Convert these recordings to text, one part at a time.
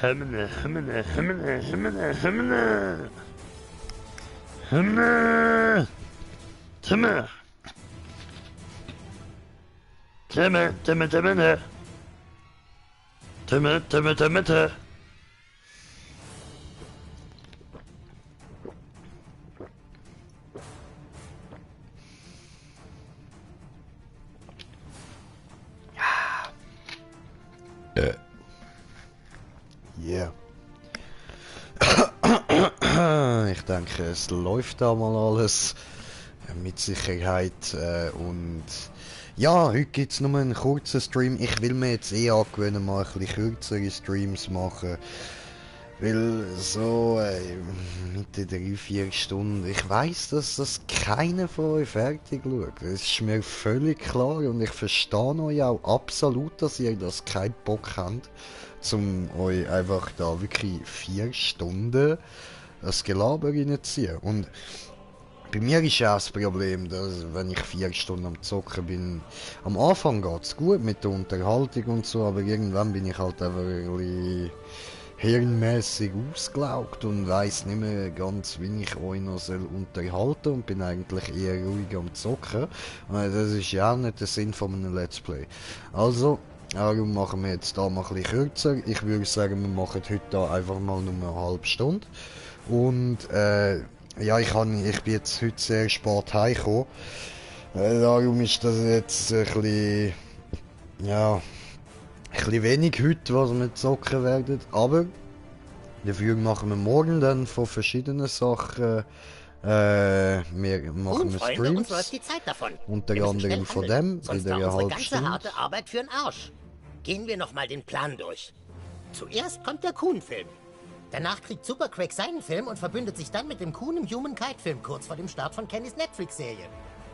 Hymne, Hymne, Hymne, Hymne, Hymne. Hymne. Timme. Timme, Timme, Timme. Timme, Timme, Timme, Timme. Yeah. Ich denke, es läuft da mal alles mit Sicherheit und ja, heute gibt es nur einen kurzen Stream. Ich will mir jetzt angewöhnen, mal ein bisschen kürzere Streams machen, weil so mit den 3-4 Stunden, ich weiß, dass das keiner von euch fertig schaut. Das ist mir völlig klar und ich verstehe euch auch absolut, dass ihr das keinen Bock habt, um euch einfach da wirklich 4 Stunden das Gelaber reinziehen. Und bei mir ist ja das Problem, dass wenn ich 4 Stunden am Zocken bin, am Anfang geht es gut mit der Unterhaltung und so, aber irgendwann bin ich halt einfach ein bisschen hirnmäßig ausgelaugt und weiss nicht mehr ganz, wie ich euch noch unterhalten soll und bin eigentlich eher ruhig am Zocken. Das ist ja auch nicht der Sinn von einem Let's Play. Also, darum machen wir jetzt da mal ein bisschen kürzer. Ich würde sagen, wir machen heute da einfach mal nur eine halbe Stunde. Und ja, ich bin jetzt heute sehr spät heimgekommen. Darum ist das jetzt ein bisschen, ja, ein bisschen wenig heute, was wir zocken werden. Aber dafür machen wir morgen dann von verschiedenen Sachen. Wir machen Freunde, uns Streams. läuft die Zeit davon. Unter Wir müssen anderem schnell von handeln, dem, sonst wieder war eine unsere halbe ganze Stunde. harte Arbeit für'n Arsch. Gehen wir nochmal den Plan durch. Zuerst kommt der Kuhn-Film. Danach kriegt Super Craig seinen Film und verbündet sich dann mit dem Kuhn im Human Kite-Film kurz vor dem Start von Kennys Netflix-Serie.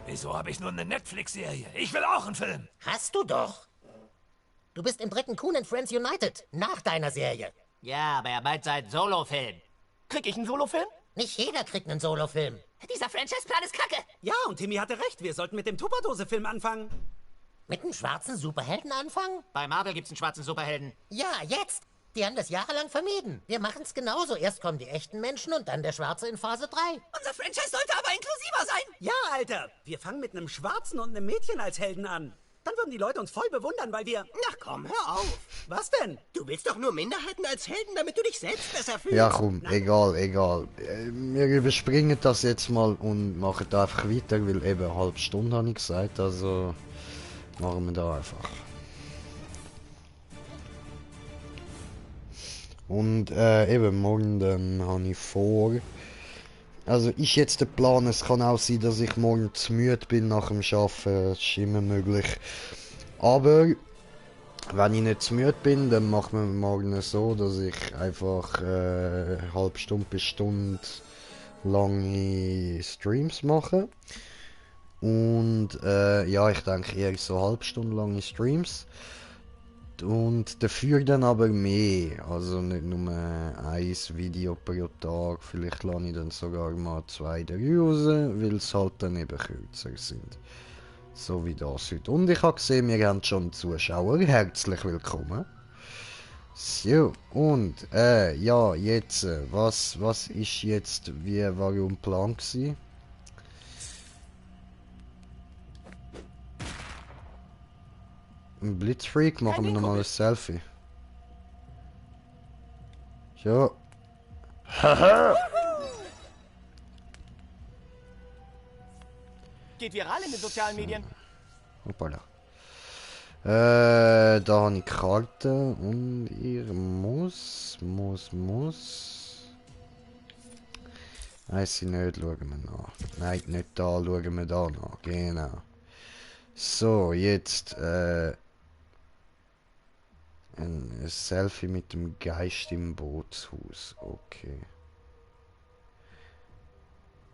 Wieso habe ich nur eine Netflix-Serie? Ich will auch einen Film. Hast du doch. Du bist im dritten Kuhn and Friends United, nach deiner Serie. Ja, aber er meint seinen Solo-Film. Krieg ich einen Solofilm? Nicht jeder kriegt einen Solo-Film. Dieser Franchise-Plan ist kacke. Ja, und Timmy hatte recht. Wir sollten mit dem Tupperdose-Film anfangen. Mit einem schwarzen Superhelden anfangen? Bei Marvel gibt's einen schwarzen Superhelden. Ja, jetzt. Die haben das jahrelang vermieden. Wir machen's genauso. Erst kommen die echten Menschen und dann der Schwarze in Phase 3. Unser Franchise sollte aber inklusiver sein. Ja, Alter. Wir fangen mit einem Schwarzen und einem Mädchen als Helden an. Dann würden die Leute uns voll bewundern, weil wir... Ach komm, hör auf. Was denn? Du willst doch nur Minderheiten als Helden, damit du dich selbst besser fühlst. Ja komm, egal. Wir überspringen das jetzt mal und machen da einfach weiter, weil eben eine halbe Stunde habe ich gesagt, also machen wir da einfach. Und eben morgen dann habe ich vor, also ist jetzt der Plan, es kann auch sein, dass ich morgen zu müde bin nach dem Arbeiten, das ist immer möglich. Aber wenn ich nicht zu müde bin, dann machen wir morgen so, dass ich einfach halbe Stunde bis Stunde lange Streams mache. Und ja, ich denke eher so halbe Stunde lange Streams. Und dafür dann aber mehr, also nicht nur ein Video pro Tag, vielleicht lasse ich dann sogar mal 2, 3 raus, weil es halt dann eben kürzer sind. So wie das heute. Und ich habe gesehen, wir haben schon Zuschauer, herzlich willkommen. So, und ja, jetzt, was ist jetzt, warum Plan gewesen? Ein Blitzfreak, machen wir nochmal ein Selfie. Ja. Geht viral in den sozialen Medien. Hoppala. Da habe ich Karten und ihr muss. Weiss ich nicht, schauen wir nach. Nein, nicht da, schauen wir da nach. Genau. So, jetzt ein Selfie mit dem Geist im Bootshaus. Okay.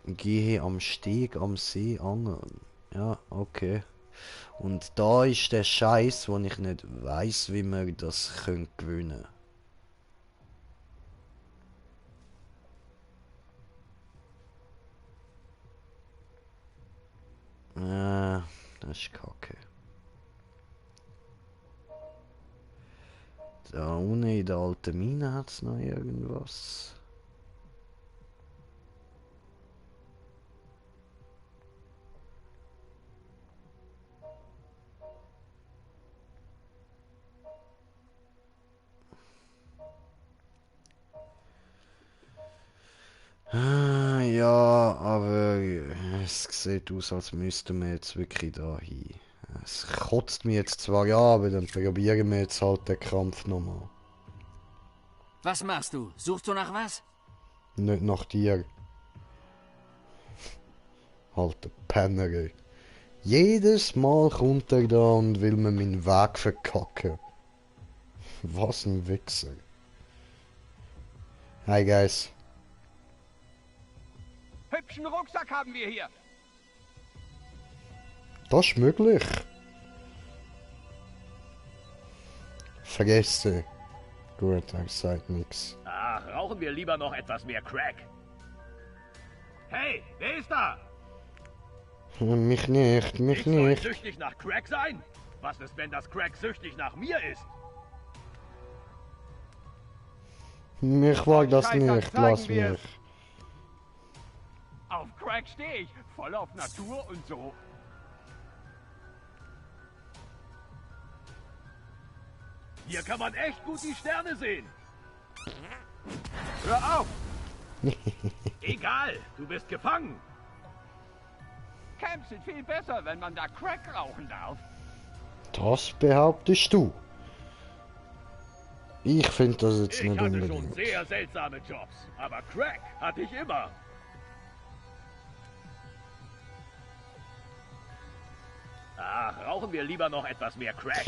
Gehe am Steg am See angeln. Ja, okay. Und da ist der Scheiß, wo ich nicht weiß, wie wir das gewinnen können. Das ist kacke. Da unten in der alten Mine hat es noch irgendwas. Ja, aber es sieht aus, als müssten wir jetzt wirklich da hin. Es kotzt mich jetzt zwar ja, aber dann probieren wir jetzt halt den Kampf nochmal. Was machst du? Suchst du nach was? Nicht nach dir. Halt der Penner, ey. Jedes Mal kommt er da und will mir meinen Weg verkacken. Was ein Wichser. Hi guys. Hübschen Rucksack haben wir hier. Das ist möglich. Vergesse. Gut, er sagt nix. Ach, rauchen wir lieber noch etwas mehr Crack. Hey, wer ist da? Mich nicht, mich Ich soll nicht. süchtig nach Crack sein? Was ist, wenn das Crack süchtig nach mir ist? Ich mag das Scheiße, nicht, zeigen lass wir's. mich. Auf Crack stehe ich. Voll auf Natur und so. Hier kann man echt gut die Sterne sehen. Hör auf! Egal, du bist gefangen. Camps sind viel besser, wenn man da Crack rauchen darf. Das behauptest du. Ich finde das jetzt Ich nicht hatte schon unbedingt. sehr seltsame Jobs, aber Crack hatte ich immer. Ach, rauchen wir lieber noch etwas mehr Crack.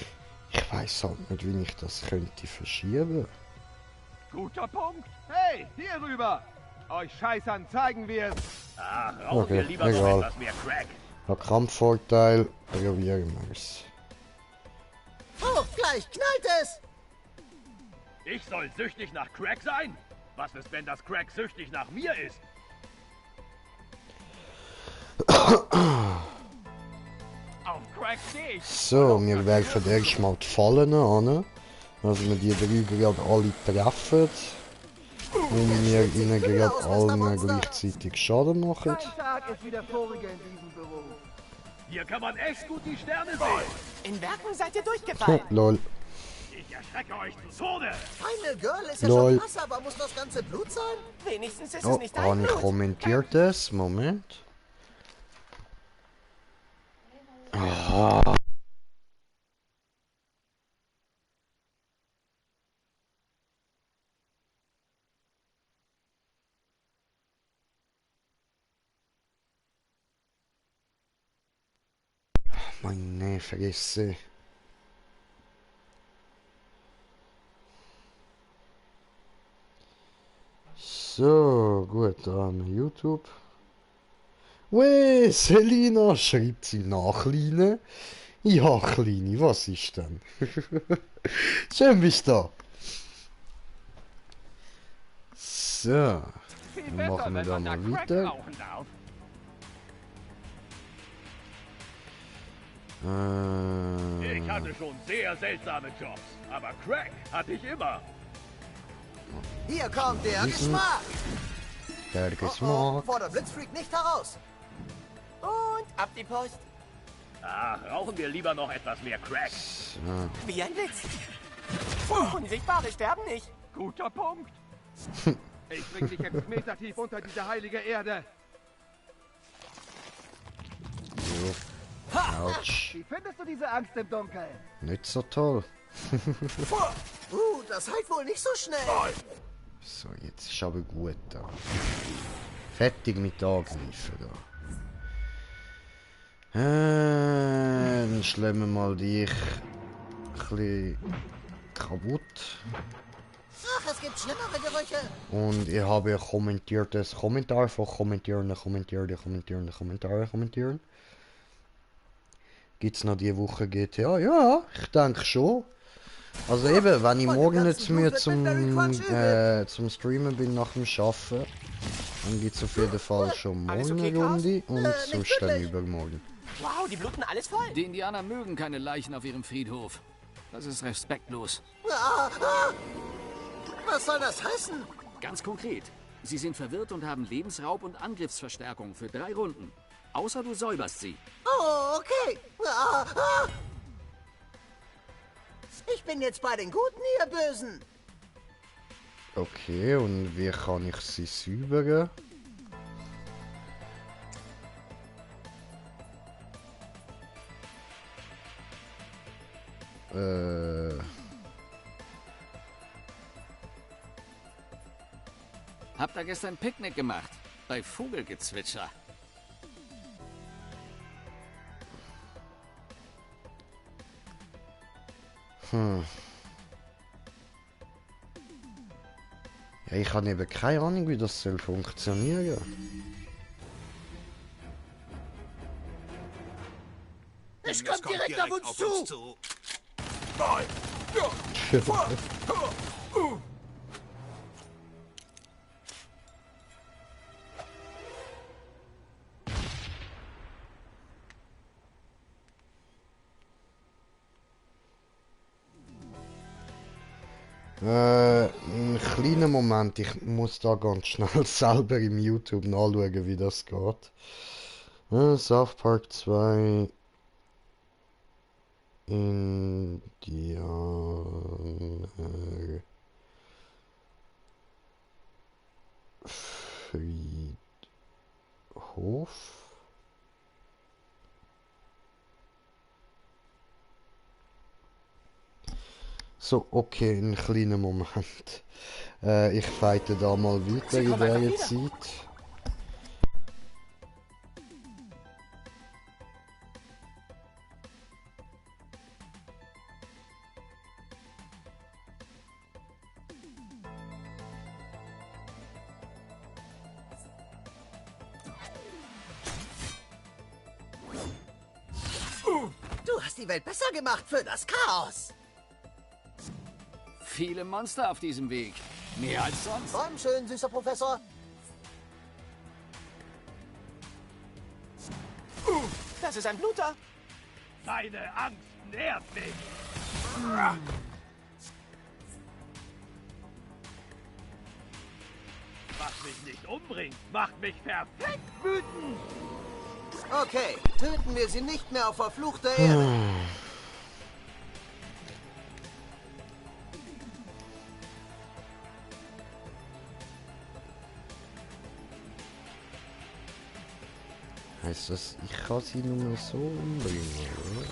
Ich weiß halt nicht, wie ich das könnte verschieben. Guter Punkt. Hey, hier rüber. Euch Scheißern zeigen wir's. Ach, rauchen Okay, wir lieber noch egal. etwas mehr Crack. Hab Kampfvorteil, probieren wir's. Oh, gleich knallt es! Ich soll süchtig nach Crack sein? Was ist, wenn das Crack süchtig nach mir ist? Auf Crack stehe ich. So, wir werfen erstmal die Fallen an, dass wir die drei gerade alle treffen. Und wir ihnen gerade allen gleichzeitig Schaden machen. Tag ist wieder voriger in diesem Büro. Hier kann man echt gut die Sterne sehen. In Werken seid ihr durchgefallen. Lol. Ich erschrecke euch zu Tode. Final Girl ist ja Lol. schon krass, aber muss das ganze Blut sein? Wenigstens ist Oh, es nicht habe dein ich Blut. kommentiert das? Moment. Aha. Mann, nee, vergesse. So, gut, da haben wir YouTube. Weh, Selina, schreibt sie nach, Kleine. Ja, Kleine, was ist denn? Schön bist du da. So, Viel dann besser, machen wir wenn da man da mal Crack weiter. rauchen darf. Ich hatte schon sehr seltsame Jobs, aber Crack hatte ich immer. Hier kommt der Geschmack! Der Geschmack. Fordert Blitzfreak nicht heraus! Und ab die Post. Ach, rauchen wir lieber noch etwas mehr Crack. So. Wie ein Blitz. Unsichtbare sterben nicht. Guter Punkt. Ich bring dich jetzt metertief unter diese heilige Erde. Autsch. Wie findest du diese Angst im Dunkeln? Nicht so toll. Das heilt wohl nicht so schnell! So, jetzt ist aber gut da. Fertig mit Angreifen da. Dann schlagen wir mal dich ein bisschen kaputt. Ach, es gibt schlimmere Gerüche! Und ich habe kommentiertes Kommentar von kommentieren. Gibt's noch diese Woche GTA? Ja, ich denke schon. Also eben, wenn ich morgen jetzt mir zum Streamen bin nach dem Arbeiten, dann gibt's auf jeden Fall schon Alles morgen okay, eine Runde Klaus? und nicht sonst dann wirklich. übermorgen. Wow, die bluten alles voll. Die Indianer mögen keine Leichen auf ihrem Friedhof. Das ist respektlos. Was soll das heißen? Ganz konkret. Sie sind verwirrt und haben Lebensraub und Angriffsverstärkung für 3 Runden. Außer du säuberst sie. Oh, okay. Ich bin jetzt bei den Guten, ihr Bösen. Okay, und wie kann ich sie säubern? Habt ihr gestern Picknick gemacht? Bei Vogelgezwitscher. Ja, ich habe eben keine Ahnung, wie das soll funktionieren. Es kommt direkt auf uns zu. Einen kleinen Moment, ich muss da ganz schnell selber im YouTube nachschauen, wie das geht. South Park 2 Indianer Friedhof. So, okay, einen kleinen Moment. Ich fighte da mal weiter in der Zeit. Du hast die Welt besser gemacht für das Chaos. Viele Monster auf diesem Weg. Mehr als sonst. Komm schön, süßer Professor. Das ist ein Bluter. Deine Angst nährt mich. Was mich nicht umbringt, macht mich perfekt wütend. Okay, töten wir sie nicht mehr auf verfluchter Erde. Heißt das, ich kann sie nur so umbringen, oder?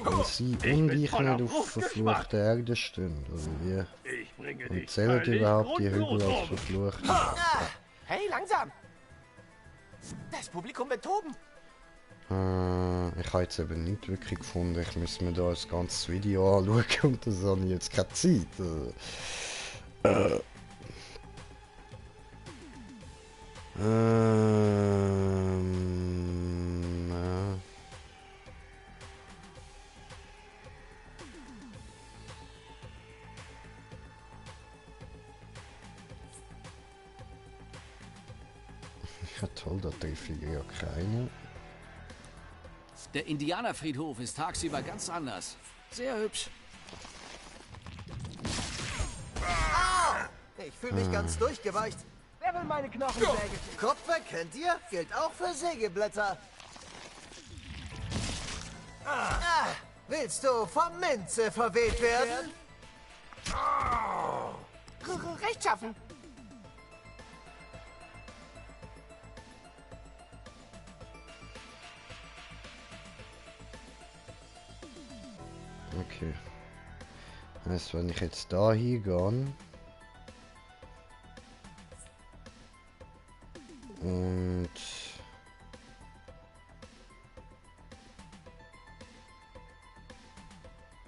Wenn sie und ich nicht auf verfluchter Erde stehen, oder wie? Ich bringe Und dich zählt völlig überhaupt die grundlos Hügel als um. verflucht? Hey, langsam. Das Publikum wird toben. Ich habe jetzt eben nicht wirklich gefunden. Ich muss mir da das ganze Video anschauen und das habe ich jetzt keine Zeit. Ja. Ja toll, da treffe ich ja keine. Der Indianerfriedhof ist tagsüber ganz anders. Sehr hübsch. Ich fühle mich ganz durchgeweicht. Wer will meine Knochensäge? Kopf weg, kennt ihr? Gilt auch für Sägeblätter. Willst du vom Minze verweht werden? Rechtschaffen. Okay. Heißt, wenn ich jetzt da hingehe und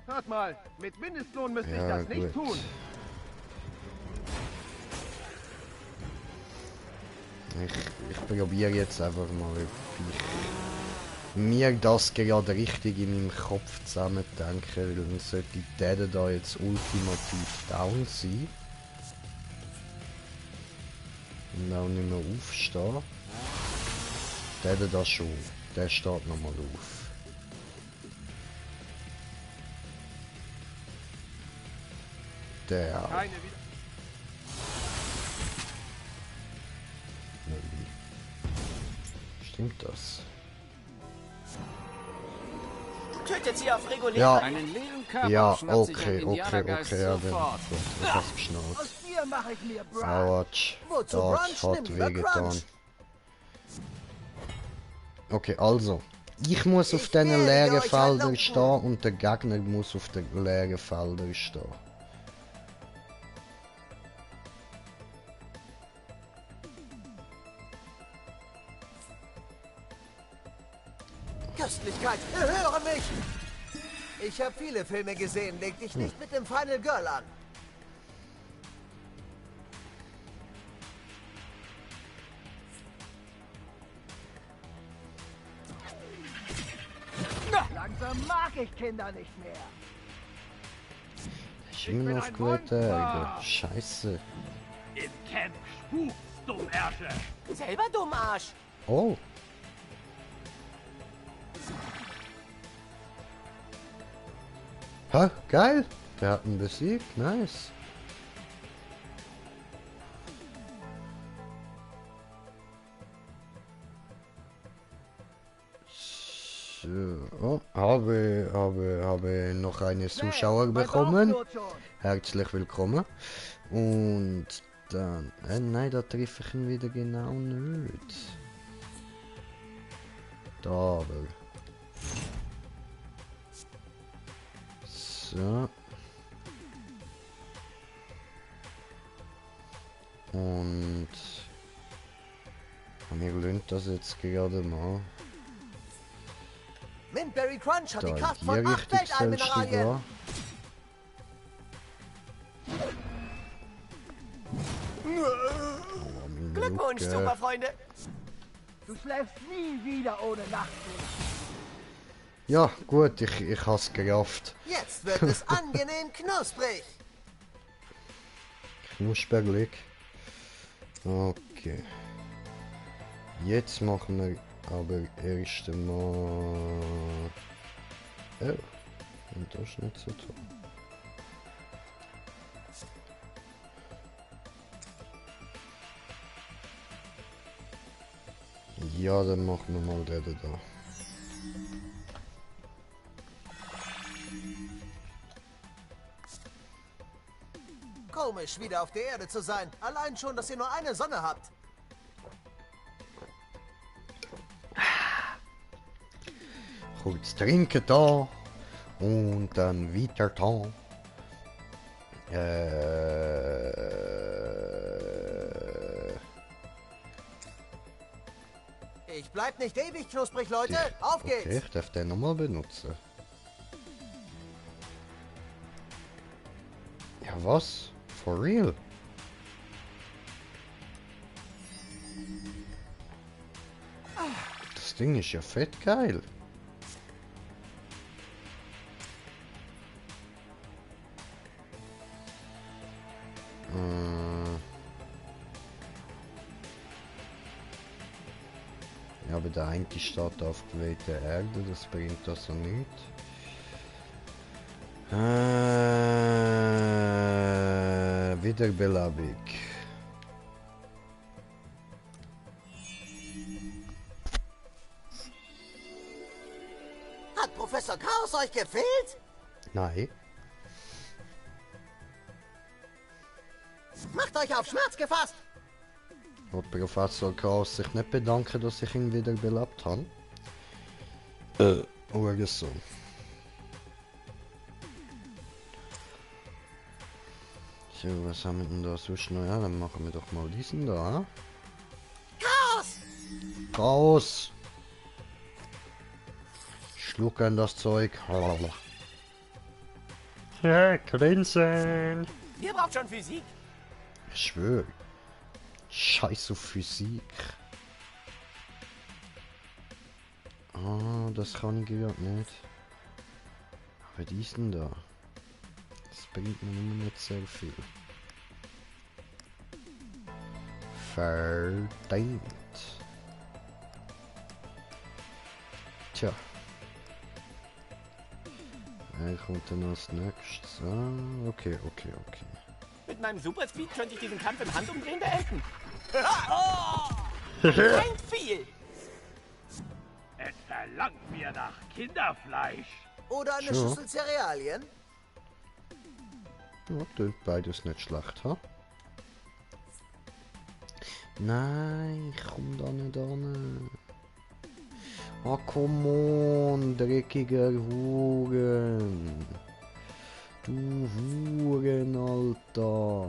Hört mal, mit Mindestlohn müsste ich ja das nicht tun. Ich probiere jetzt einfach mal, ob ich mir das gerade richtig in meinem Kopf zusammendenken, weil dann sollte der da jetzt ultimativ down sein. Und auch nicht mehr aufstehen. Der da schon, der steht nochmal auf. der. Keine Wieder Stimmt das? Tötet sie auf regulär. Ja, Einen leeren Körper ja, schnappt sich ein okay, Indianergeist ja, dann sofort. ich hab's geschnallt. Aus dir mache ich mir Brunch. Autsch, Wozu das Brunch? Nimm hat lieber wehgetan. Crunch. Okay, also. Ich muss auf Ich diesen werde leeren euch Feldern halunken. stehen und der Gegner muss auf den leeren Feldern stehen. Köstlichkeit, höre mich! Ich habe viele Filme gesehen. Leg dich nicht mit dem Final Girl an. Langsam mag ich Kinder nicht mehr. Ich bin bin auf ein Quote, Monster. Alter. Scheiße. Im Camp spukt's, Dummärsche. Selber dumm Arsch. Oh. Ha, geil. Der hat ihn besiegt. Nice. So, oh, habe noch eine Zuschauer bekommen. Herzlich willkommen. Und dann... nein, da treffe ich ihn wieder genau nicht. Da aber. So. Und... Mir lohnt das jetzt gerade mal. Mintberry Crunch hat Da die in Kraft die von 8 Richtung sollst du Weltallmineralien. gehen. Oh, meine Glückwunsch, Lucke. Superfreunde. Du schläfst nie wieder ohne Nacht. Ja, gut, ich has gerafft. Jetzt wird es angenehm knusprig. Knusperlig. Okay. Jetzt machen wir aber erst einmal... Oh, und das ist nicht so toll. Ja, dann machen wir mal den da. Komisch, wieder auf der Erde zu sein. Allein schon, dass ihr nur eine Sonne habt. Kurz trinken da und dann weiter da. Ich bleib nicht ewig knusprig, Leute. Auf Okay, geht's. ich darf den nochmal benutzen. Ja, was? For real? Das Ding ist ja fett geil. Ja, aber der eine steht auf gewählter Erde, das bringt das also nicht. Wiederbelebig. Hat Professor Chaos euch gefehlt? Nein. Macht euch auf Schmerz gefasst. Hat Professor Chaos sich nicht bedanken, dass ich ihn wiederbelebt habe? Oder so. So, was haben wir denn da sonst noch? Ja, dann machen wir doch mal diesen da. Chaos! Chaos! Schluck an das Zeug. Ja, grinsen. Ihr braucht schon Physik. Ich schwöre. Scheiß auf Physik. Ah, das kann ich gerade nicht. Aber diesen da. Das bringt mir nur nicht sehr viel. Verdammt. Tja. Er kommt dann als nächstes. Ah, okay. Mit meinem Superspeed könnte ich diesen Kampf im Handumdrehen beenden. Klingt viel. Es verlangt mir nach Kinderfleisch. Oder eine Sure. Schüssel Cerealien? Ja, tönt beides nicht schlecht, ha? Nein, ich komm da nicht an. Ah, come on, dreckiger Huren. Du Huren, Alter.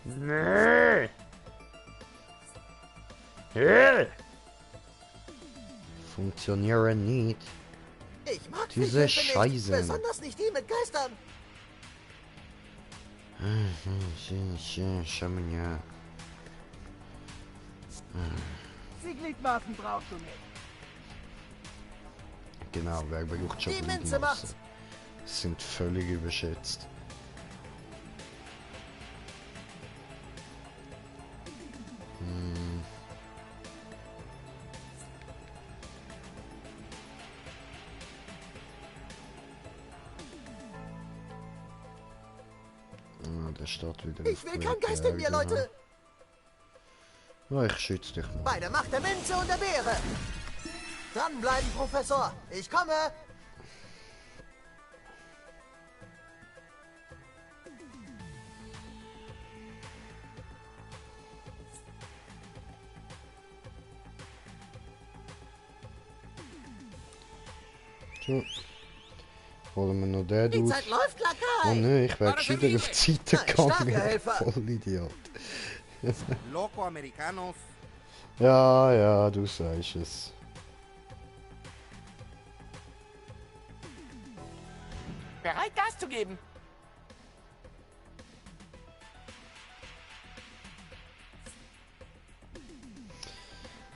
Nee. Hey. Funktionieren nicht. Ich mag Diese Fliehkräfte nicht, Scheiße. besonders nicht die mit Geistern. Schau mal, ja. Die Gliedmaßen brauchst du nicht. Genau, wer braucht schon Die Minze Gliedmaßen? macht's. Sind völlig überschätzt. Ah, der steht wieder Ich auf will keinen Geist in mir, Berge, Leute. ha? Ja, ich schütze dich mal. Bei der Macht der Minze und der Beere. Dranbleiben, Professor. Ich komme. So. Holen wir noch den Die aus. Zeit läuft, Lakai. Oh ne, ich wäre gescheiter auf die Seite Nein, starke gegangen. Helfer. Voll Idiot. Loco Americanos. Ja, du sagst es. Bereit, Gas zu geben.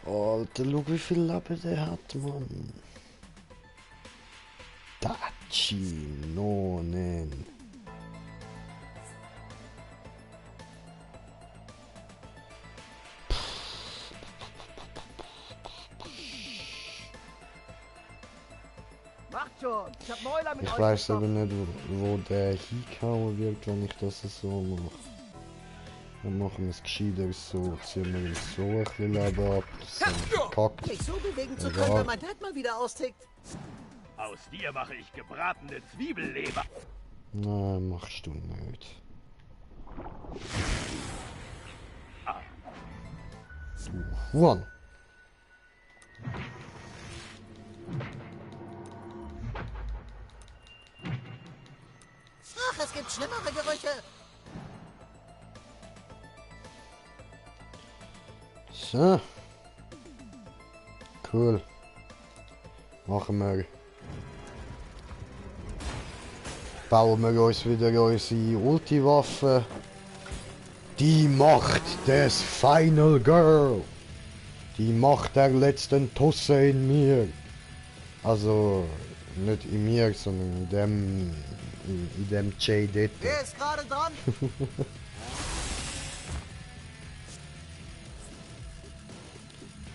Alter, schau wie viel Leben der hat, Mann. Dachi, no, nen. Macht schon. Ich hab Mäuler mit Ich euch weiß aber gestochen. nicht, wo der hingehauen wird, wenn ich das so mache. Dann machen wir es gescheiter so. Ziehen wir uns so ein bisschen Leben ab. Das ist verkackt. Mich so bewegen zu Egal. können, wenn mein Dad mal wieder austickt. Aus dir mache ich gebratene Zwiebelleber. Nein, machst du nicht. Du Huan. Ach, es gibt schlimmere Gerüche. So. Cool. Machen wir. Bauen wir uns wieder unsere Ulti-Waffe. Die Macht des Final Girl. Die Macht der letzten Tusse in mir. Also, nicht in mir, sondern in dem JD. Wer ist gerade dran?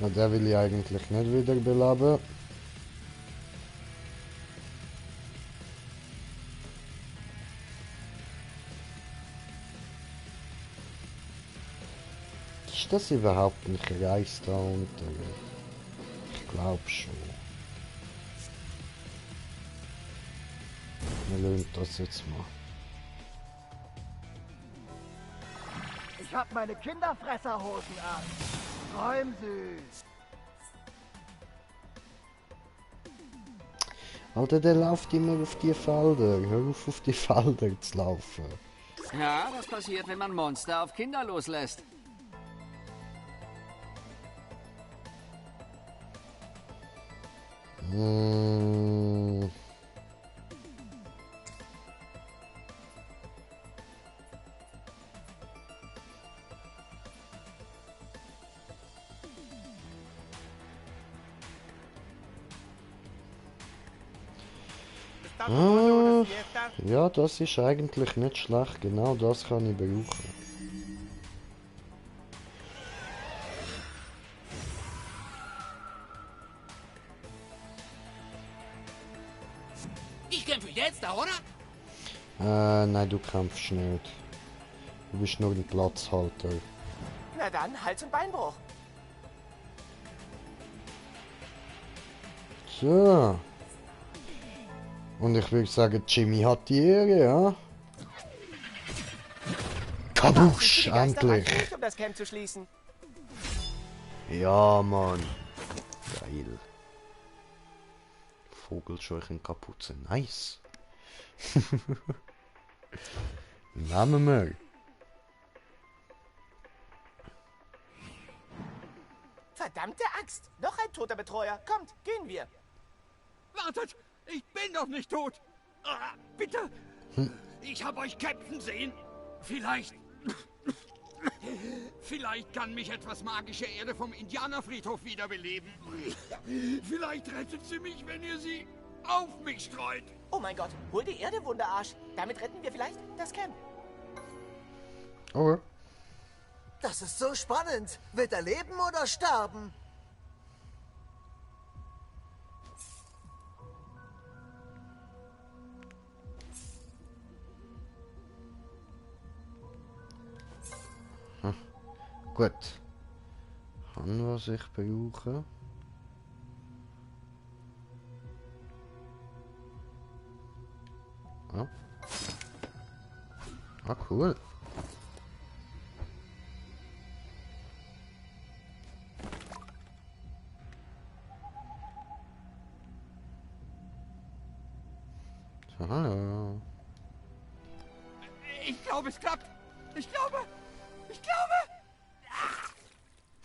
Na, der will ich eigentlich nicht wiederbeleben. Ist das überhaupt ein Kreis da unten? Ich glaube schon. Wir lösen das jetzt mal. Ich hab meine Kinderfresserhosen an. Träumsüß. Alter, der läuft immer auf die Felder. Hör auf die Felder zu laufen. Ja, was passiert, wenn man Monster auf Kinder loslässt? Hm. Ah, ja, das ist eigentlich nicht schlecht. Genau das kann ich brauchen. Ich kämpfe jetzt, da, oder? Nein, du kämpfst nicht. Du bist nur ein Platzhalter. Na dann, Hals- und Beinbruch. So. Und ich würde sagen, Jimmy hat die Ehre, ja? Kabusch, endlich! Nicht, um das Camp zu schließen. Ja, Mann. Geil. Vogelscheuchen Kapuze, nice. Nehmen wir. Verdammte Axt! Noch ein toter Betreuer. Kommt, gehen wir. Wartet! Ich bin doch nicht tot! Ah, bitte! Ich habe euch kämpfen sehen. Vielleicht... Vielleicht kann mich etwas magische Erde vom Indianerfriedhof wiederbeleben. Vielleicht rettet sie mich, wenn ihr sie auf mich streut. Oh mein Gott, hol die Erde, Wunderarsch. Damit retten wir vielleicht das Camp. Okay. Das ist so spannend. Wird er leben oder sterben? Gut. Kann was ich brauche. Ah. Ah, cool. So, hallo. Ich glaube, es klappt. Ich glaube.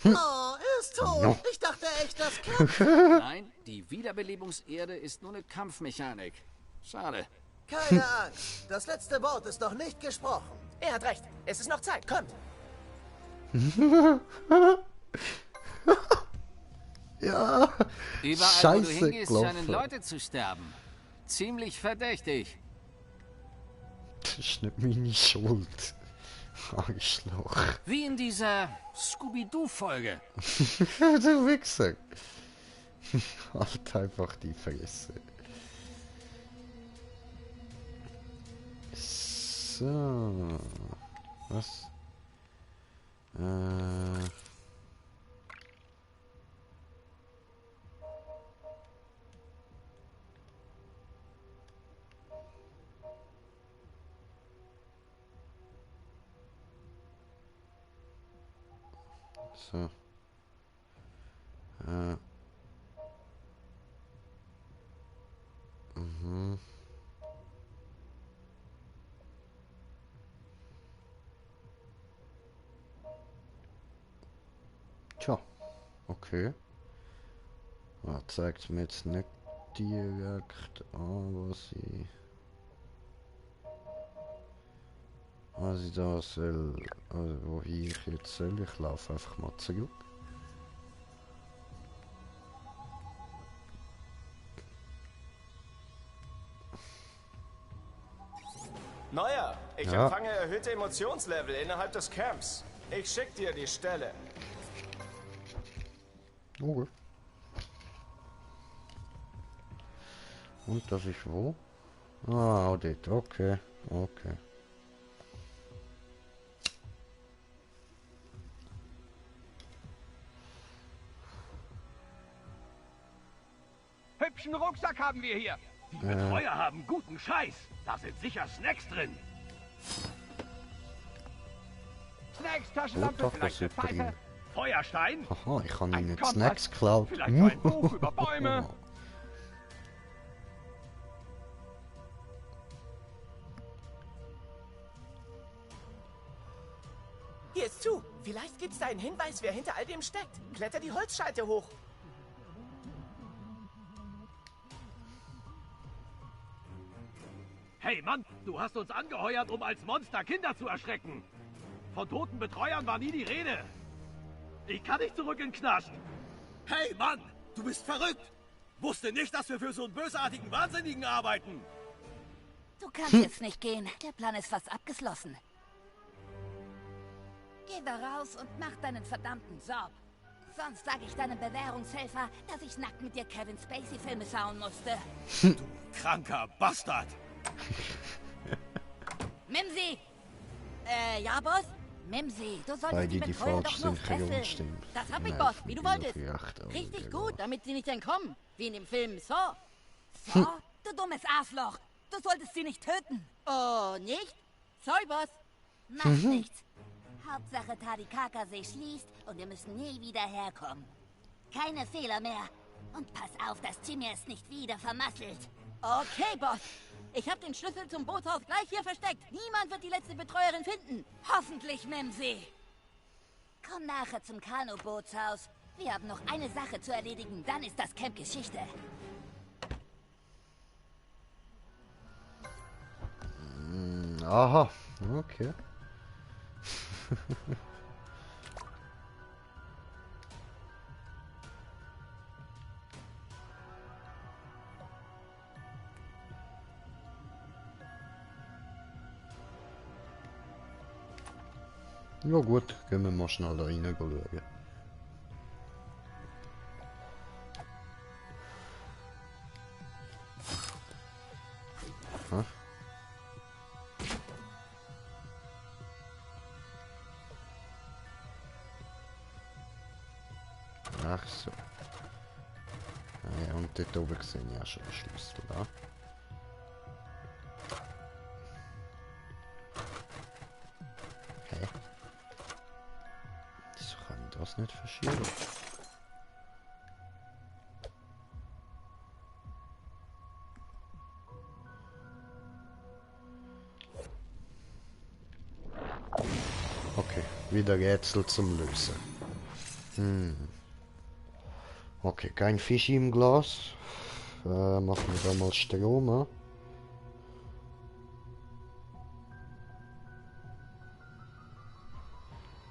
Oh, er ist tot. Ich dachte echt, das Camp... Nein, die Wiederbelebungserde ist nur eine Kampfmechanik. Schade. Keine Angst. Das letzte Wort ist noch nicht gesprochen. Er hat recht. Es ist noch Zeit. Kommt. Ja. Überall, wo du Scheiße hingehst, scheinen gelaufen. Leute zu sterben. Ziemlich verdächtig. Das ist nicht meine Schuld. Arschloch. Wie in dieser Scooby-Doo-Folge. Du Wichser. Halt einfach die Fresse. So. Was? So. Mhm. Tja, okay. Zeigt mir jetzt nicht direkt an, was ich da soll, also wohin ich jetzt soll. Ich laufe einfach mal zurück. Neuer, ich Ja. empfange erhöhte Emotionslevel innerhalb des Camps. Ich schick dir die Stelle. Okay. Und das ist wo? Ah, Audit, okay, okay. Hübschen Rucksack haben wir hier. Die Betreuer haben guten Scheiß. Da sind sicher Snacks drin. Snacks, Taschenlampe, Doch, vielleicht das eine ist Pfeife, drin. Feuerstein, Haha, ich habe Ein ihnen Kompass, Snacks geklaut. vielleicht so ein Buch über Bäume. Hier ist zu. Vielleicht gibt's da einen Hinweis, wer hinter all dem steckt. Kletter die Holzscheite hoch. Hey Mann, du hast uns angeheuert, um als Monster Kinder zu erschrecken. Von toten Betreuern war nie die Rede. Ich kann nicht zurück in den Knast. Hey Mann, du bist verrückt. Wusste nicht, dass wir für so einen bösartigen Wahnsinnigen arbeiten. Du kannst jetzt nicht gehen. Der Plan ist fast abgeschlossen. Geh da raus und mach deinen verdammten Job. Sonst sage ich deinem Bewährungshelfer, dass ich nackt mit dir Kevin Spacey-Filme schauen musste. Kranker Bastard! Mimsy! Ja, Boss? Mimsy, du Weil solltest die die Betreuer falsch doch nur synchron fesseln. stimmt. Das hab ich, Nein, Boss, wie du wolltest. Richtig gut, damit sie nicht entkommen. Wie in dem Film Saw. Saw? Du dummes Arschloch. Du solltest sie nicht töten. Oh, nicht? Sorry, Boss. Macht nichts. Hauptsache Tadikakasee schließt und wir müssen nie wieder herkommen. Keine Fehler mehr. Und pass auf, dass Jimmy es nicht wieder vermasselt. Okay, Boss. Ich habe den Schlüssel zum Bootshaus gleich hier versteckt. Niemand wird die letzte Betreuerin finden. Hoffentlich, Mimsy. Komm nachher zum Kanu-Bootshaus. Wir haben noch eine Sache zu erledigen, dann ist das Camp Geschichte. Aha, okay. Ja gut, gehen wir mal schnell da rein schauen. Aha. Ach so. Ja, und dort oben sehe ich ja schon den Schlüssel, da. Hä? Wieso kann ich das nicht verschieben? Okay, wieder Rätsel zum Lösen. Okay, kein Fisch im Glas. Machen wir da mal Strom.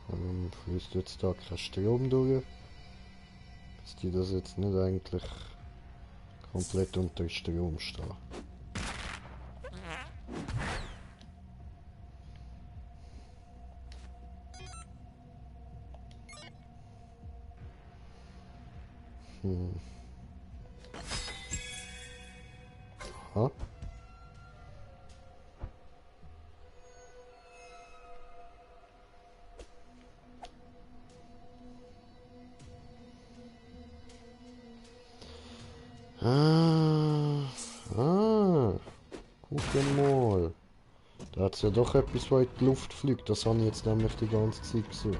Dann fließt jetzt da kein Strom durch. Dass die das jetzt nicht eigentlich komplett unter Strom stehen. Aha. Guck mal. Da hat es ja doch etwas, was in die Luft fliegt. Das habe ich jetzt nämlich die ganze Zeit gesucht.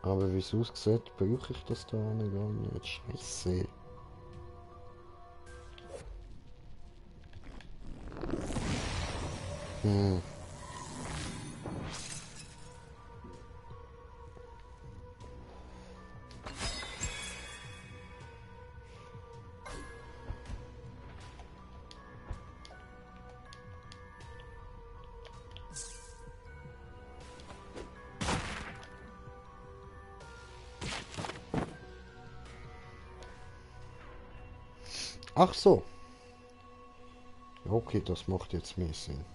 Aber wie es aussieht, brauche ich das da gar nicht. Scheiße. Ach so. Okay, das macht jetzt mehr Sinn.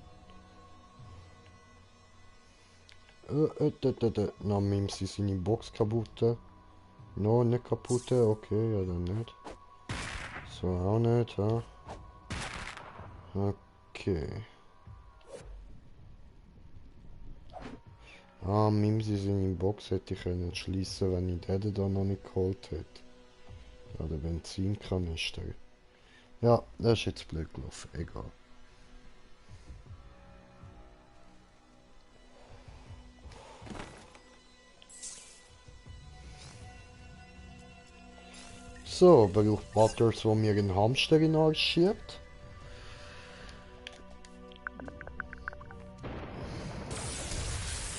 Na, nehmen sie seine Box kaputt. No, nicht kaputt. Okay, ja dann nicht. So, auch nicht, ja. Okay. Ah, Mimsi seine Box hätte ich können schließen, wenn ich den da noch nicht geholt hätte. Ja, der Benzinkanister. Ja, das ist jetzt blöd gelaufen, egal. So, braucht Butters, wo mir einen Hamster in den Arsch schiebt.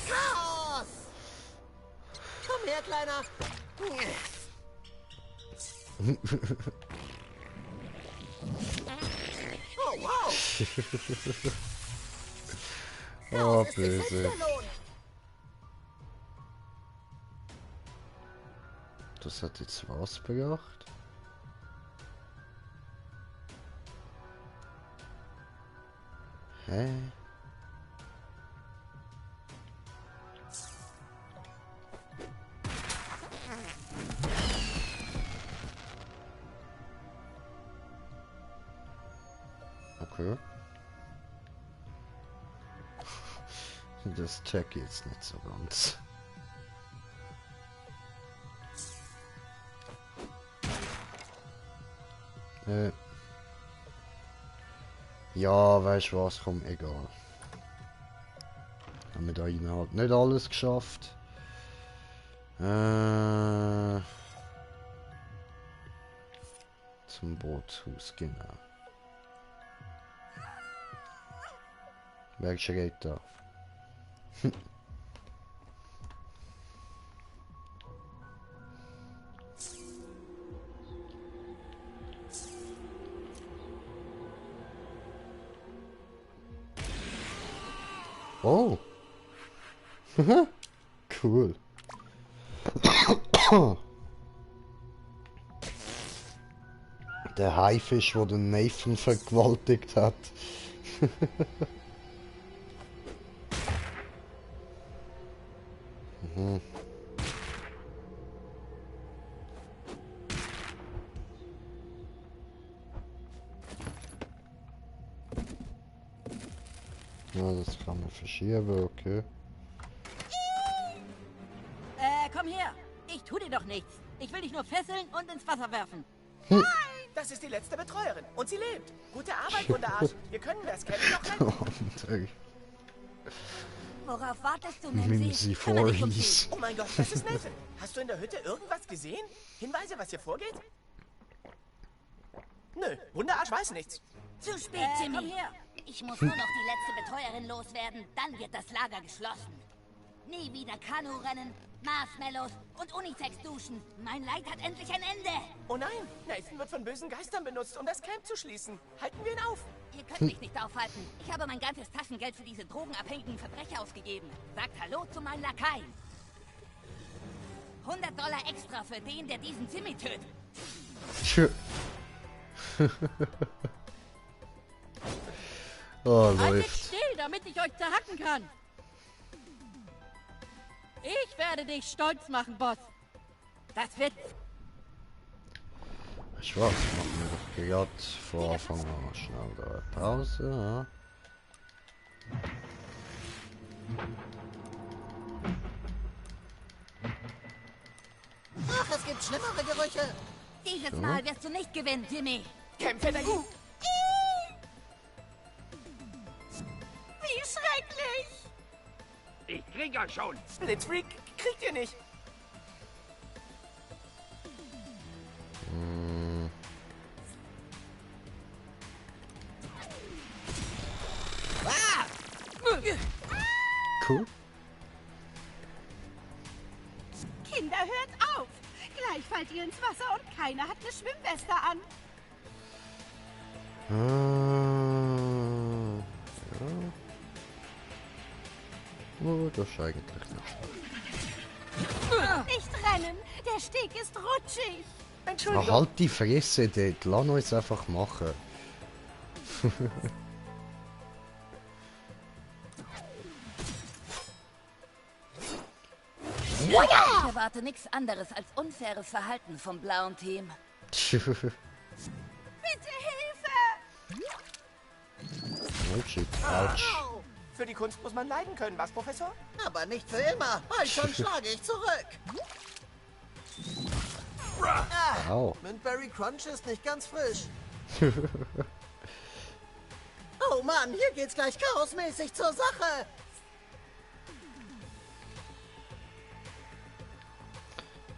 Chaos! Komm her, Kleiner! Oh, wow! Oh, böse. Das hat jetzt was gebracht? Hä? Okay. Das check ich jetzt nicht so ganz. Ja, weißt du was, komm, egal. Haben wir da rein halt nicht alles geschafft. Zum Bootshaus, genau. Wer steht da? Oh. Cool. Der Haifisch, wo den Nathan vergewaltigt hat. Mhm. Ja, das kann man verschieben, okay. Komm her. Ich tu dir doch nichts. Ich will dich nur fesseln und ins Wasser werfen. Nein! Das ist die letzte Betreuerin. Und sie lebt. Gute Arbeit, Wunderarsch. Wir können das Camp noch retten. Worauf wartest du, Mimsy Voorhees. Oh mein Gott, das ist Nathan. Hast du in der Hütte irgendwas gesehen? Hinweise, was hier vorgeht? Nö, Wunderarsch weiß nichts. Zu spät, Jimmy. Komm her. Ich muss nur noch die letzte Betreuerin loswerden. Dann wird das Lager geschlossen. Nie wieder Kanurennen, Marshmallows und Unisex-Duschen. Mein Leid hat endlich ein Ende. Oh nein, Nathan wird von bösen Geistern benutzt, um das Camp zu schließen. Halten wir ihn auf. Ihr könnt mich nicht aufhalten. Ich habe mein ganzes Taschengeld für diese drogenabhängigen Verbrecher ausgegeben. Sagt Hallo zu meinen Lakaien. $100 extra für den, der diesen Jimmy tötet. Oh, Haltet läuft. still, damit ich euch zerhacken kann. Ich werde dich stolz machen, Boss. Das wird... Ich weiß, machen wir doch gerade vor Anfang an schnell da eine Pause, ja. Ach, es gibt schlimmere Gerüche. Dieses Mal wirst du nicht gewinnen, Jimmy. Kämpfe dagegen. Wie schrecklich. Ich krieg euch schon. Blitzfreak kriegt ihr nicht. Cool. Kinder, hört auf! Gleich fallt ihr ins Wasser und keiner hat eine Schwimmweste an. Ja. Oh, das ist eigentlich nicht schlecht. Nicht rennen! Der Steg ist rutschig! Entschuldigung. Halt die Fresse dort, lass uns einfach machen. Ich erwarte nichts anderes als unfaires Verhalten vom blauen Team. Bitte Hilfe! Oh shit, ouch. Für die Kunst muss man leiden können, was, Professor? Aber nicht für immer. Bald schon schlage ich zurück. Au. Mintberry Crunch ist nicht ganz frisch. Oh Mann, hier geht's gleich chaosmäßig zur Sache.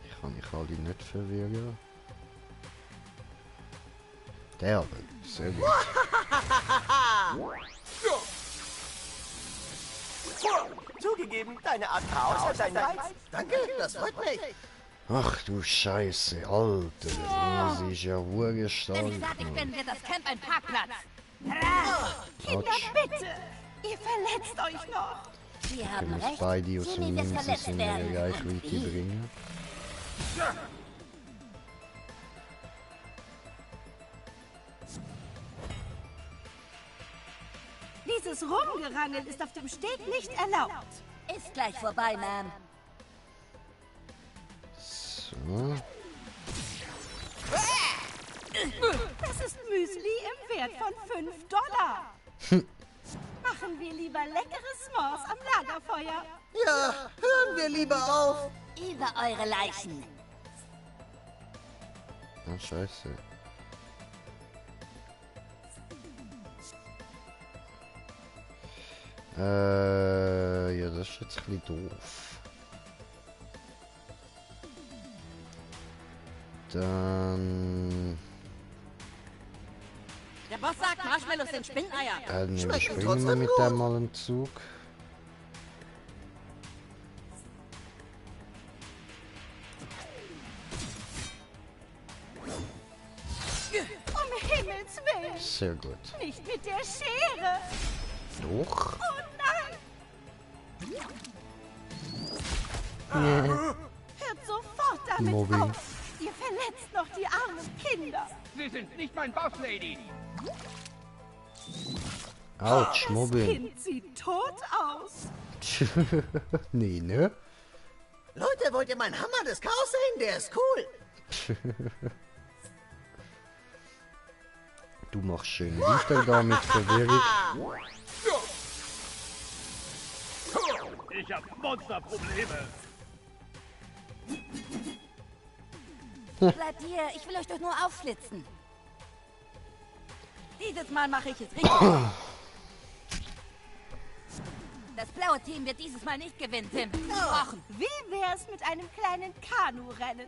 Ich kann mich alle nicht verwirren. Der aber, sehr gut. Zugegeben, deine Art Chaos hat deinen Reiz. Danke, das freut mich. Ach du Scheiße, Alter. Sie ist ja Wenn urgestark. ich fertig bin, wird das Camp ein Parkplatz. Kinder, bitte! Ihr verletzt euch noch! Wir haben Können uns recht. beide aus dem Jimmy wird Minzes verletzt in ihre werden. Reichweite bringen. Dieses Rumgerangel ist auf dem Steg nicht erlaubt. Ist gleich vorbei, Ma'am. So. Das ist Müsli im Wert von $5. Machen wir lieber leckere S'mores am Lagerfeuer. Ja, hören wir lieber auf. Über eure Leichen. Ah, scheiße. Ja, das ist jetzt ein bisschen doof. Dann... Der Boss sagt, Marshmallows sind Spinneier. Nee, wir springen mit dem mal einen Zug. Um Himmels Willen. Sehr gut. Nicht mit der Schere. Doch. Oh nein. Nee. Hört sofort damit Mobbing. auf. Ihr verletzt noch die armen Kinder. Sie sind nicht mein Boss, Lady. Autsch, Das Mobbing. Kind sieht tot aus. Nee, ne? Leute, wollt ihr meinen Hammer des Chaos sehen? Der ist cool. Du machst schön weiter damit Verwirrung. Ich hab Monsterprobleme. Bleibt hier, ich will euch doch nur aufschlitzen. Dieses Mal mache ich es richtig. Das blaue Team wird dieses Mal nicht gewinnen, Tim. Versprochen. Wie wär's mit einem kleinen Kanu-Rennen?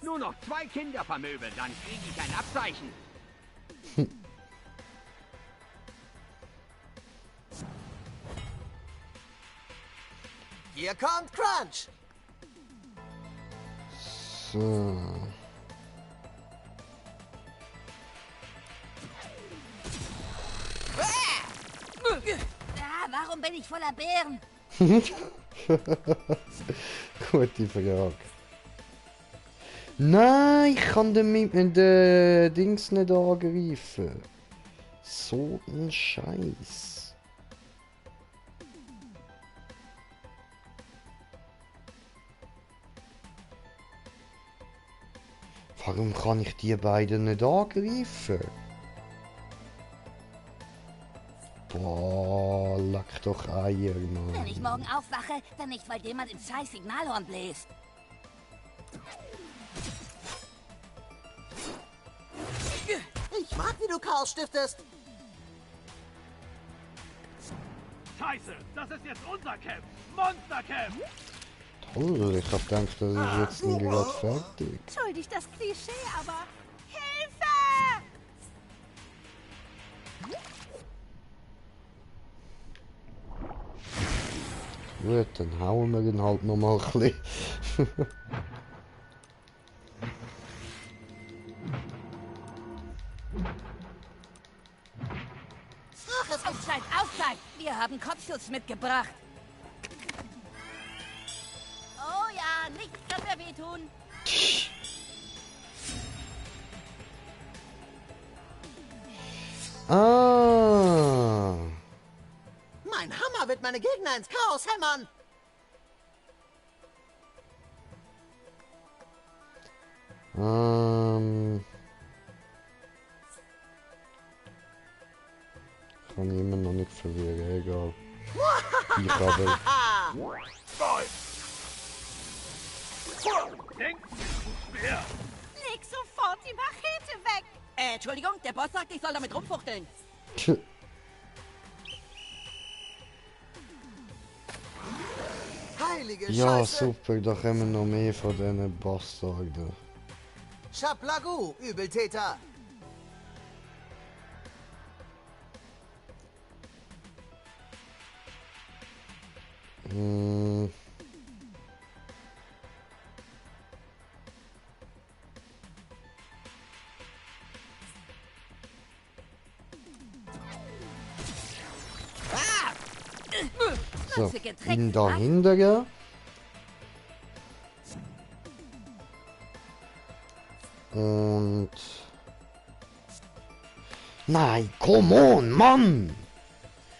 Nur noch 2 Kinder vermöbeln, dann kriege ich ein Abzeichen. Hier kommt Crunch. So. Warum bin ich voller Beeren? Gute Frage. Nein, ich kann den Dings nicht angreifen. So ein Scheiß. Warum kann ich die beiden nicht angreifen? Boah, leck doch Eier, Mann. Wenn ich morgen aufwache, dann nicht, weil jemand ins scheiß Signalhorn bläst. Ich mag, wie du Chaos stiftest. Scheiße, das ist jetzt unser Camp. Monstercamp. Toll, ich hab gedacht, das ist jetzt gerade fertig. Entschuldigt das Klischee, aber Hilfe! Gut, dann hauen wir ihn halt noch mal ein bisschen. Auszeit, Auszeit! Wir haben Kopfschutz mitgebracht. Oh ja, nichts kann mir wehtun. Ah. Mein Hammer wird meine Gegner ins Chaos hämmern. Kann ich immer noch nicht verwirren, egal. Ich aber. Leg sofort die Machete weg! Entschuldigung, der Boss sagt, ich soll damit rumfuchteln. Heilige Ja, Scheiße. super, da kommen noch mehr von diesen Bastarden. Chaplagu, Übeltäter. So, ihn dahinter, ja. Und... Nein, come on, Mann!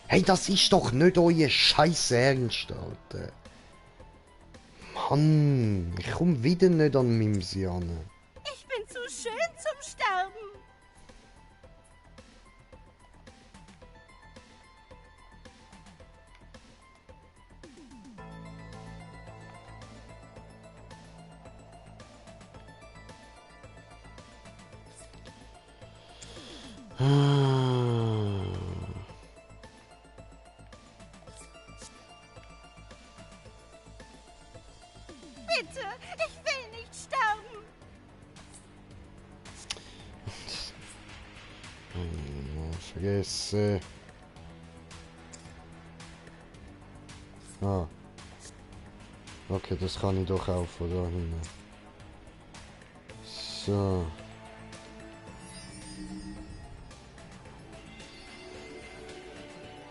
Hey, das ist doch nicht euer Scheiß Ernst, Alter. Mann, ich komm wieder nicht an Mimsi an. Ich bin zu schön zum Sterben. Bitte, ich will nicht sterben. Vergesse. Ah. Okay, das kann ich doch auch von da hinten. So.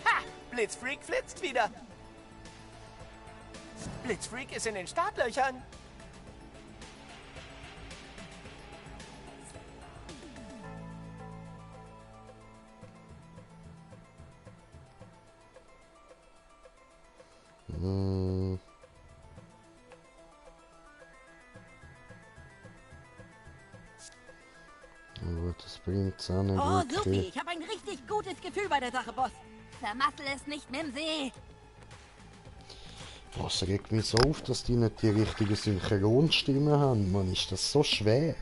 Ha! Blitzfreak flitzt wieder. Blitzfreak ist in den Startlöchern. Aber das bringt's auch nicht Oh, wirklich. Supi, ich habe ein richtig gutes Gefühl bei der Sache, Boss. Vermassel es nicht, Mimsi. Was regt mich so auf, dass die nicht die richtige Synchronstimme haben? Mann, ist das so schwer?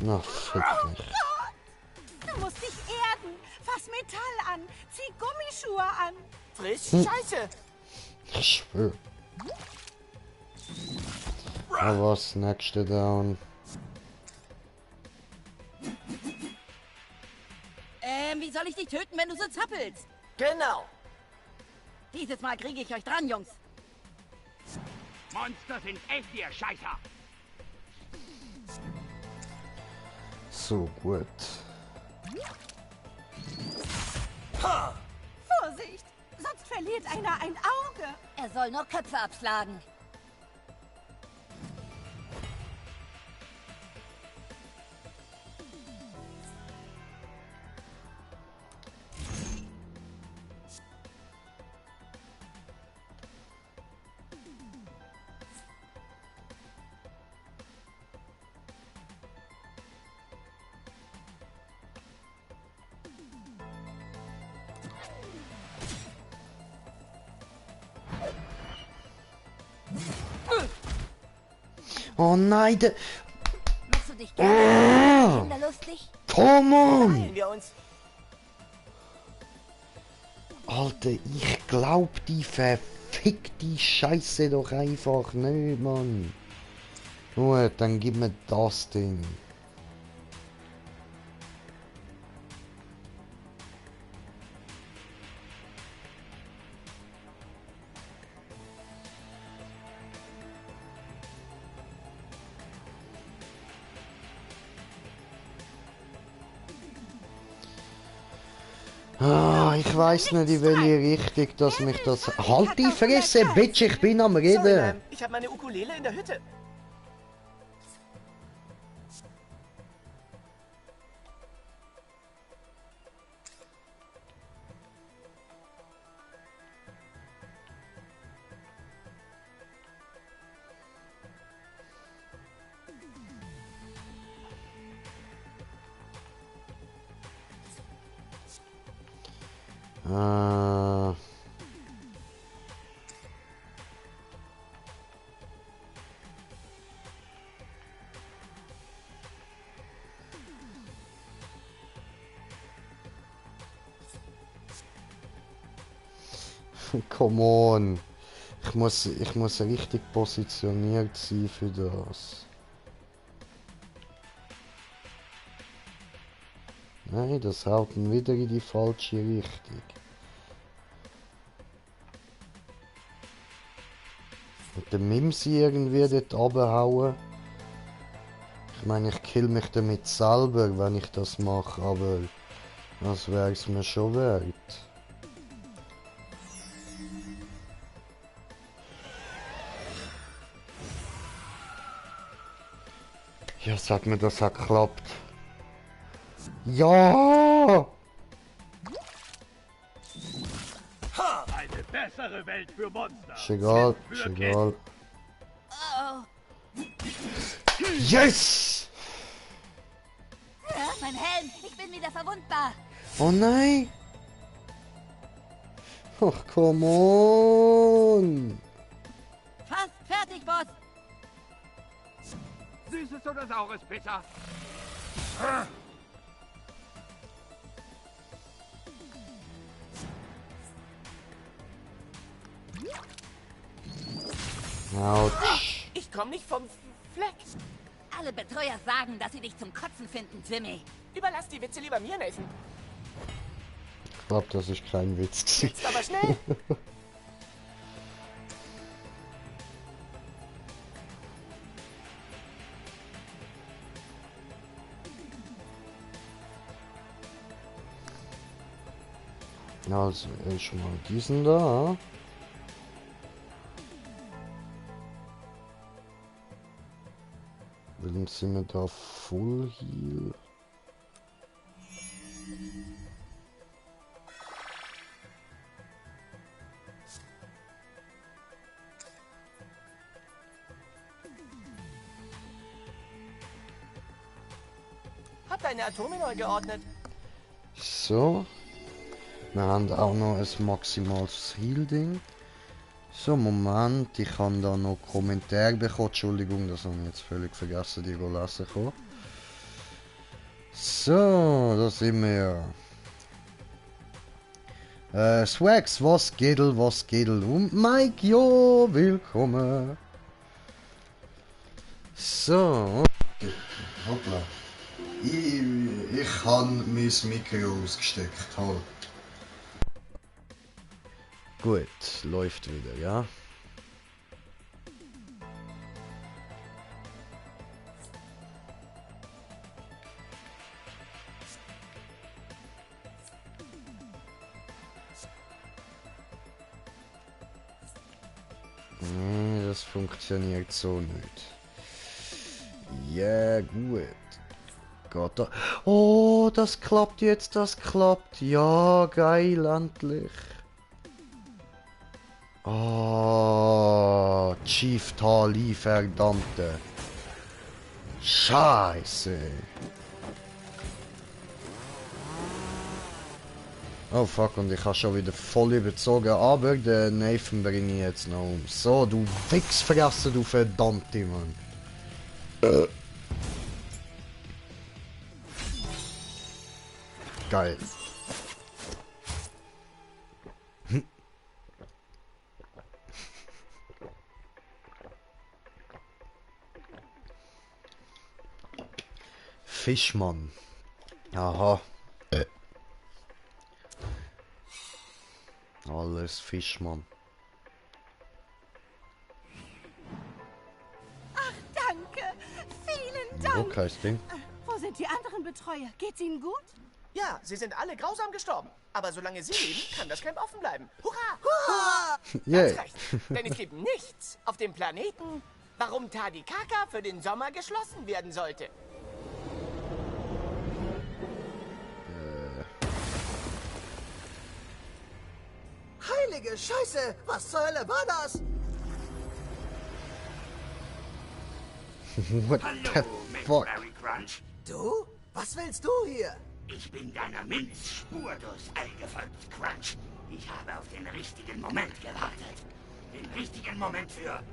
Na, fick dich. Du musst dich erden. Fass Metall an. Zieh Gummischuhe an. Frisch Scheiße. Ich schwör. Aber was, nächste Down. Wie soll ich dich töten, wenn du so zappelst? Genau. Dieses Mal kriege ich euch dran, Jungs. Monster sind echt, ihr Scheißer. So gut. Vorsicht, sonst verliert einer ein Auge. Er soll nur Köpfe abschlagen. Oh nein, der... Machst du dich gerne kinderlustig? Come on! Teilen wir uns. Alter, ich glaub die verfickte Scheiße doch einfach nicht, Mann. Gut, dann gib mir das Ding. Ah, ich weiß nicht, in welche Richtung, dass mich das... Halt die Fresse, Bitch, ich bin am Sorry, Reden! Ma'am. Ich habe meine Ukulele in der Hütte. Come on. Ich muss richtig positioniert sein für das. Nein, das haut ihn wieder in die falsche Richtung. Und der Mimsi irgendwie dort runterhauen. Ich meine, ich kill mich damit selber, wenn ich das mache, aber das wäre es mir schon wert. Ja, sag mir, das hat geklappt. Ja! Eine Bessere Welt für Monster. Ist egal, Für ist Kids. egal. Oh, Yes! mein Helm. Ich bin wieder verwundbar. Oh nein! Ach, come on! Fast fertig, Boss. Süßes oder saures Pizza? Autsch. Ich komme nicht vom Fleck. Alle Betreuer sagen, dass sie dich zum Kotzen finden, Jimmy. Überlass die Witze lieber mir, Nathan. Ich glaub, das ist kein Witz. Jetzt aber schnell. Also, schon mal diesen da. Warum sind wir da Full Heal? Hab deine Atome neu geordnet. So. Wir haben auch noch ein maximales Heal-Ding. So, Moment, ich habe da noch Kommentare bekommen. Entschuldigung, das habe ich jetzt völlig vergessen, die zu lesen. So, da sind wir. Swags, was geht? Und Mike, jo, willkommen. So. Hoppla. Ich habe mein Mikro ausgesteckt, halt. Gut, läuft wieder, ja. Nee, das funktioniert so nicht. Ja, gut. Geht da. Oh, das klappt jetzt, das klappt. Ja, geil, endlich. Oh, Chief Tali, verdammte. Scheiße. Oh fuck, und ich habe schon wieder voll überzogen, aber den Nathan bringe ich jetzt noch um. So, du Wichsfresse, du verdammte Mann. Geil. Fischmann. Aha. Alles Fischmann. Ach, danke. Vielen Dank. Okay, Ding. Wo sind die anderen Betreuer? Geht's ihnen gut? Ja, sie sind alle grausam gestorben. Aber solange sie leben, kann das Camp offen bleiben. Hurra! Hurra! Yeah. Ganz recht. Denn es gibt nichts auf dem Planeten, warum Tadikaka für den Sommer geschlossen werden sollte. Heilige Scheiße! Was zur Hölle war das? What the fuck? Crunch. Du? Was willst du hier? Ich bin deiner Minzspur durchs All gefolgt, Crunch. Ich habe auf den richtigen Moment gewartet. Den richtigen Moment für...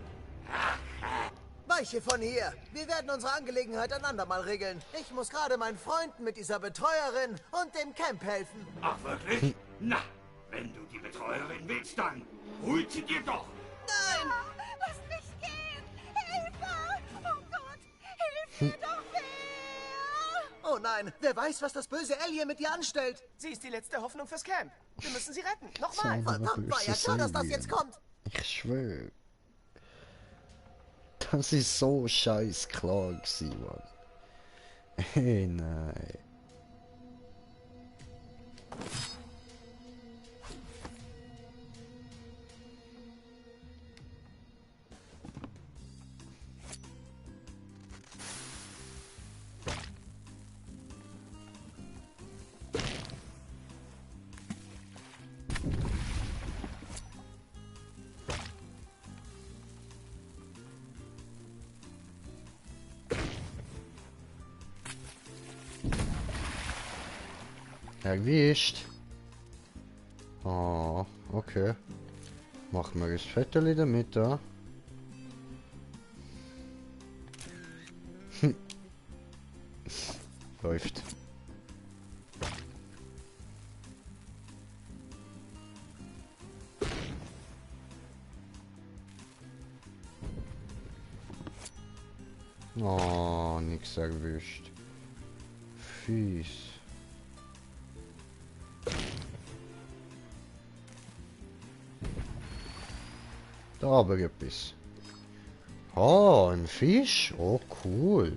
Weiche von hier! Wir werden unsere Angelegenheit ein andermal regeln. Ich muss gerade meinen Freunden mit dieser Betreuerin und dem Camp helfen. Ach, wirklich? Na, wenn du die Betreuerin willst, dann holt sie dir doch. Nein! Lass mich gehen! Hilfe! Oh Gott! Hilf mir doch wer! Oh nein! Wer weiß, was das böse Alien mit ihr anstellt? Sie ist die letzte Hoffnung fürs Camp. Wir müssen sie retten. Nochmal. Verdammt, war ja klar, dass das jetzt kommt. Ich schwöre. Das ist so scheiß klar gewesen, Mann. Hey, nein. Erwischt. Ah, okay. Machen wir das Vettel damit da. Läuft. Oh, nix erwischt. Fies. Da aber etwas. Oh, ein Fisch? Oh, cool.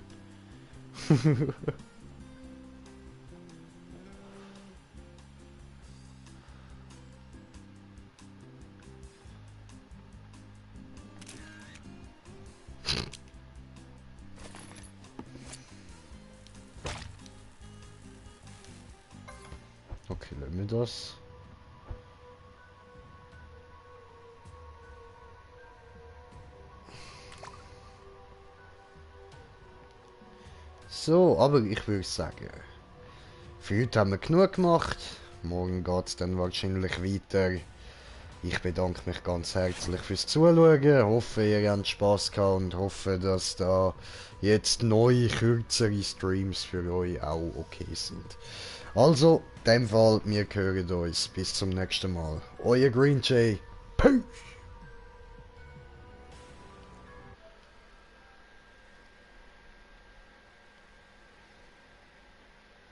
Okay, lassen wir das. So, aber ich würde sagen, für heute haben wir genug gemacht. Morgen geht es dann wahrscheinlich weiter. Ich bedanke mich ganz herzlich fürs Zuschauen. Hoffe, ihr habt Spaß gehabt und hoffe, dass da jetzt neue, kürzere Streams für euch auch okay sind. Also, in dem Fall, wir hören uns. Bis zum nächsten Mal. Euer Green Jay. Peace!